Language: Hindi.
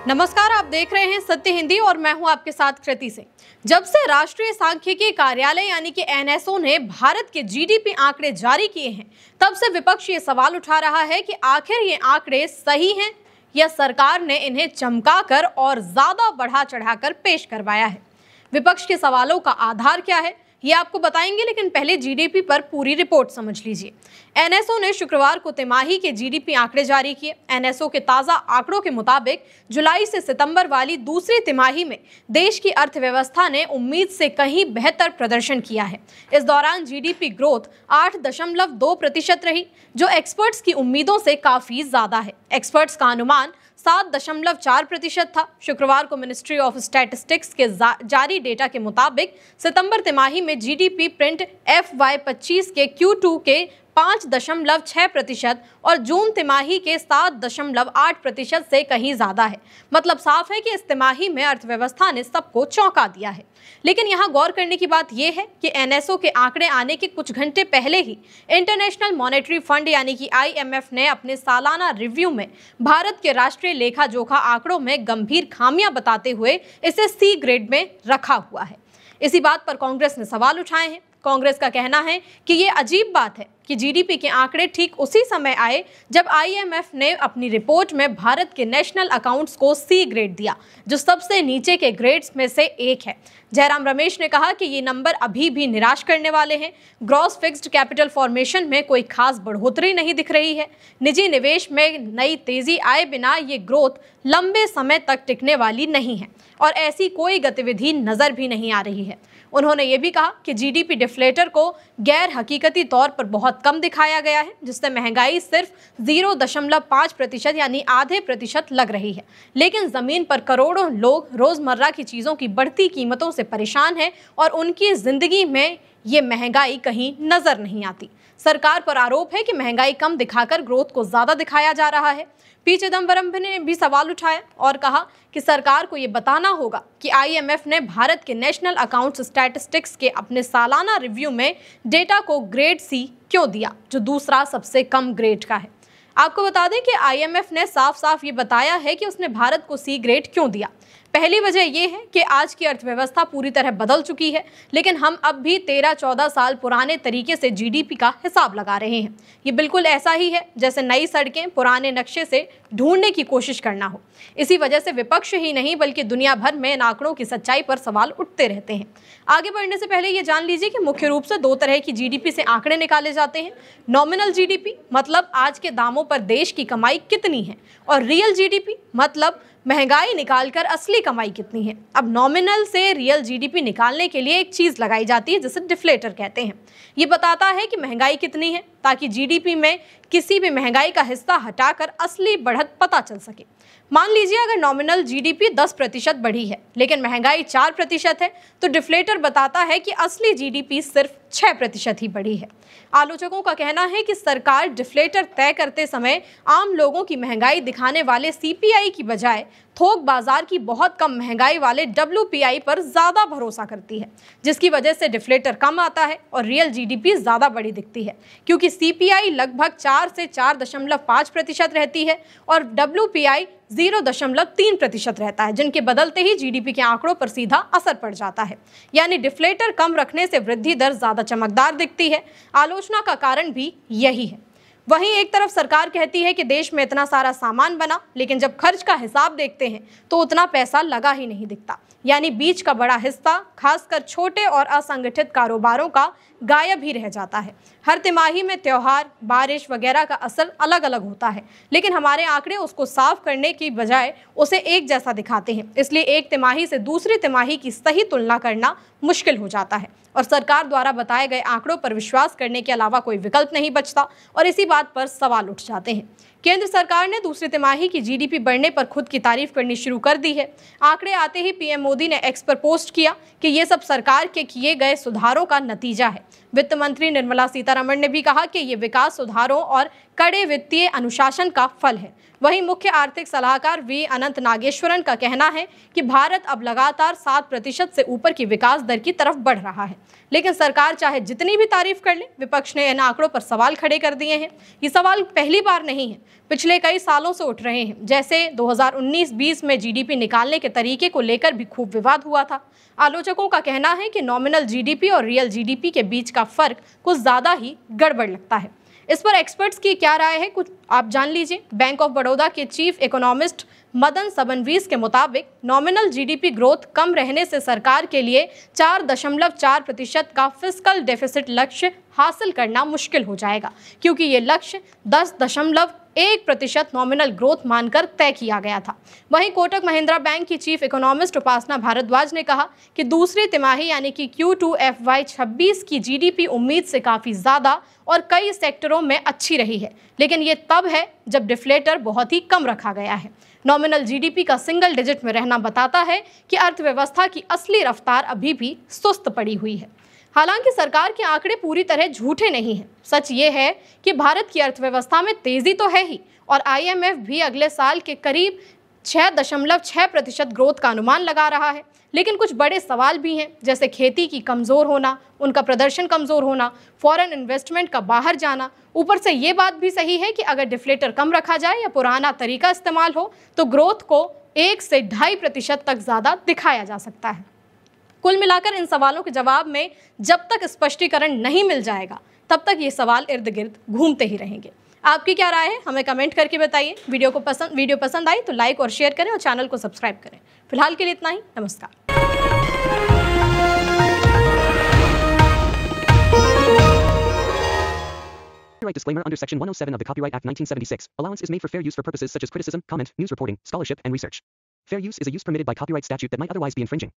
नमस्कार, आप देख रहे हैं सत्य हिंदी और मैं हूं आपके साथ कृति सिंह। जब से राष्ट्रीय सांख्यिकी कार्यालय यानी कि एनएसओ ने भारत के जीडीपी आंकड़े जारी किए हैं, तब से विपक्ष ये सवाल उठा रहा है कि आखिर ये आंकड़े सही हैं या सरकार ने इन्हें चमकाकर और ज्यादा बढ़ा चढ़ाकर पेश करवाया है। विपक्ष के सवालों का आधार क्या है, ये आपको बताएंगे, लेकिन पहले जीडीपी पर पूरी रिपोर्ट समझ लीजिए। एनएसओ ने शुक्रवार को तिमाही के जीडीपी आंकड़े जारी किए। एनएसओ के ताजा आंकड़ों के मुताबिक जुलाई से सितंबर वाली दूसरी तिमाही में देश की अर्थव्यवस्था ने उम्मीद से कहीं बेहतर प्रदर्शन किया है। इस दौरान जीडीपी ग्रोथ 8.2% रही, जो एक्सपर्ट्स की उम्मीदों से काफी ज्यादा है। एक्सपर्ट्स का अनुमान 7.4% था। शुक्रवार को मिनिस्ट्री ऑफ स्टैटिस्टिक्स के जारी डेटा के मुताबिक सितंबर तिमाही में जीडीपी प्रिंट FY25 के Q2 के 5.6% और जून तिमाही के 7.8% से कहीं ज्यादा है। मतलब साफ है कि इस तिमाही में अर्थव्यवस्था ने सबको चौंका दिया है। लेकिन यहाँ गौर करने की बात यह है कि एनएसओ के आंकड़े आने के कुछ घंटे पहले ही इंटरनेशनल मॉनेटरी फंड यानी कि IMF ने अपने सालाना रिव्यू में भारत के राष्ट्रीय लेखा जोखा आंकड़ों में गंभीर खामियां बताते हुए इसे C ग्रेड में रखा हुआ है। इसी बात पर कांग्रेस ने सवाल उठाए हैं। कांग्रेस का कहना है कि ये अजीब बात है कि जीडीपी के आंकड़े ठीक उसी समय आए जब IMF ने अपनी रिपोर्ट में भारत के नेशनल अकाउंट्स को C ग्रेड दिया, जो सबसे नीचे के ग्रेड्स में से एक है। जयराम रमेश ने कहा कि ये नंबर अभी भी निराश करने वाले हैं। ग्रॉस फिक्स्ड कैपिटल फॉर्मेशन में कोई खास बढ़ोतरी नहीं दिख रही है। निजी निवेश में नई तेजी आए बिना ये ग्रोथ लंबे समय तक टिकने वाली नहीं है और ऐसी कोई गतिविधि नजर भी नहीं आ रही है। उन्होंने ये भी कहा कि जीडीपी डिफ्लेटर को गैर हकीकती तौर पर बहुत कम दिखाया गया है, जिससे महंगाई सिर्फ 0.5% यानी आधे प्रतिशत लग रही है। लेकिन जमीन पर करोड़ों लोग रोजमर्रा की चीजों की बढ़ती कीमतों से परेशान हैं और उनकी जिंदगी में ये महंगाई कहीं नजर नहीं आती। सरकार पर आरोप है कि महंगाई कम दिखाकर ग्रोथ को ज्यादा दिखाया जा रहा है। पी चिदम्बरम ने भी सवाल उठाया और कहा कि सरकार को ये बताना होगा कि IMF ने भारत के नेशनल अकाउंट्स स्टैटिस्टिक्स के अपने सालाना रिव्यू में डेटा को ग्रेड C क्यों दिया, जो दूसरा सबसे कम ग्रेड का है। आपको बता दें कि IMF ने साफ साफ ये बताया है कि उसने भारत को C ग्रेड क्यों दिया। पहली वजह यह है कि आज की अर्थव्यवस्था पूरी तरह बदल चुकी है, लेकिन हम अब भी 13-14 साल पुराने तरीके से जीडीपी का हिसाब लगा रहे हैं। ये बिल्कुल ऐसा ही है जैसे नई सड़कें पुराने नक्शे से ढूंढने की कोशिश करना हो। इसी वजह से विपक्ष ही नहीं बल्कि दुनिया भर में इन आंकड़ों की सच्चाई पर सवाल उठते रहते हैं। आगे बढ़ने से पहले ये जान लीजिए कि मुख्य रूप से दो तरह की जीडीपी से आंकड़े निकाले जाते हैं। नॉमिनल जीडीपी मतलब आज के दामों पर देश की कमाई कितनी है, और रियल जीडीपी मतलब महंगाई निकालकर असली कमाई कितनी है। अब नॉमिनल से रियल जीडीपी निकालने के लिए एक चीज लगाई जाती है जिसे डिफ्लेटर कहते हैं। ये बताता है कि महंगाई कितनी है, ताकि जीडीपी में किसी भी महंगाई का हिस्सा हटाकर असली बढ़त पता चल सके। मान लीजिए अगर नॉमिनल जीडीपी 10% बढ़ी है लेकिन महंगाई 4% है, तो डिफ्लेटर बताता है कि असली जीडीपी सिर्फ 6% ही बढ़ी है। आलोचकों का कहना है कि सरकार डिफ्लेटर तय करते समय आम लोगों की महंगाई दिखाने वाले CPI की बजाय थोक बाजार की बहुत कम महंगाई वाले WPI पर ज्यादा भरोसा करती है, जिसकी वजह से डिफ्लेटर कम आता है और रियल जीडीपी ज्यादा बड़ी दिखती है, क्योंकि CPI लगभग 4 से 4.5% रहती है और WPI 0.3% रहता है, जिनके बदलते ही जीडीपी के आंकड़ों पर सीधा असर पड़ जाता है। यानी डिफ्लेटर कम रखने से वृद्धि दर ज्यादा चमकदार दिखती है। आलोचना का कारण भी यही है। वहीं एक तरफ सरकार कहती है कि देश में इतना सारा सामान बना, लेकिन जब खर्च का हिसाब देखते हैं तो उतना पैसा लगा ही नहीं दिखता। यानी बीच का बड़ा हिस्सा खासकर छोटे और असंगठित कारोबारों का गायब ही रह जाता है। हर तिमाही में त्योहार, बारिश वगैरह का असर अलग अलग होता है, लेकिन हमारे आंकड़े उसको साफ करने की बजाय उसे एक जैसा दिखाते हैं। इसलिए एक तिमाही से दूसरी तिमाही की सही तुलना करना मुश्किल हो जाता है और सरकार द्वारा बताए गए आंकड़ों पर विश्वास करने के अलावा कोई विकल्प नहीं बचता और इसी बात पर सवाल उठ जाते हैं। केंद्र सरकार ने दूसरी तिमाही की जीडीपी बढ़ने पर खुद की तारीफ करनी शुरू कर दी है। आंकड़े आते ही पीएम मोदी ने एक्स पर पोस्ट किया कि ये सब सरकार के किए गए सुधारों का नतीजा है। वित्त मंत्री निर्मला सीतारमण ने भी कहा कि ये विकास सुधारों और कड़े वित्तीय अनुशासन का फल है। वहीं मुख्य आर्थिक सलाहकार वी अनंत नागेश्वरन का कहना है कि भारत अब लगातार 7% से ऊपर की विकास दर की तरफ बढ़ रहा है। लेकिन सरकार चाहे जितनी भी तारीफ कर ले, विपक्ष ने इन आंकड़ों पर सवाल खड़े कर दिए हैं। ये सवाल पहली बार नहीं है। पिछले कई सालों से उठ रहे हैं। जैसे 2019-20 में जीडीपी निकालने के तरीके को लेकर भी खूब विवाद हुआ था। आलोचकों का कहना है कि नॉमिनल जीडीपी और रियल जीडीपी के बीच का फर्क कुछ ज्यादा ही गड़बड़ लगता है। इस पर एक्सपर्ट्स की क्या राय है, कुछ आप जान लीजिए। बैंक ऑफ बड़ौदा के चीफ इकोनॉमिस्ट मदन सबनवीस के मुताबिक नॉमिनल जीडीपी ग्रोथ कम रहने से सरकार के लिए 4.4% का फिस्कल डेफिसिट लक्ष्य हासिल करना मुश्किल हो जाएगा, क्योंकि ये लक्ष्य 10.1% नॉमिनल ग्रोथ मानकर तय किया गया था। वहीं कोटक महिंद्रा बैंक की चीफ इकोनॉमिस्ट उपासना भारद्वाज ने कहा कि दूसरी तिमाही यानी कि Q2 FY26 की जीडीपी उम्मीद से काफी ज्यादा और कई सेक्टरों में अच्छी रही है, लेकिन ये तब है जब डिफ्लेटर बहुत ही कम रखा गया है। नॉमिनल जीडीपी का सिंगल डिजिट में रहना बताता है कि अर्थव्यवस्था की असली रफ्तार अभी भी सुस्त पड़ी हुई है। हालांकि सरकार के आंकड़े पूरी तरह झूठे नहीं हैं। सच ये है कि भारत की अर्थव्यवस्था में तेजी तो है ही, और IMF भी अगले साल के करीब 6.6% ग्रोथ का अनुमान लगा रहा है। लेकिन कुछ बड़े सवाल भी हैं, जैसे खेती की कमज़ोर होना, उनका प्रदर्शन कमज़ोर होना, फॉरेन इन्वेस्टमेंट का बाहर जाना। ऊपर से ये बात भी सही है कि अगर डिफ्लेटर कम रखा जाए या पुराना तरीका इस्तेमाल हो तो ग्रोथ को 1 से 2.5% तक ज़्यादा दिखाया जा सकता है। कुल मिलाकर इन सवालों के जवाब में जब तक स्पष्टीकरण नहीं मिल जाएगा तब तक ये सवाल इर्द गिर्द घूमते ही रहेंगे। आपकी क्या राय है, हमें कमेंट करके बताइए। वीडियो पसंद आई तो लाइक और शेयर करें और चैनल को सब्सक्राइब करें। फिलहाल के लिए इतना ही। नमस्कार। Copyright disclaimer under Section 107 of the Copyright Act 1976. Allowance is made for fair use for purposes such as criticism, comment, news reporting, scholarship, and research. Fair use is a use permitted by copyright statute that might otherwise be infringing.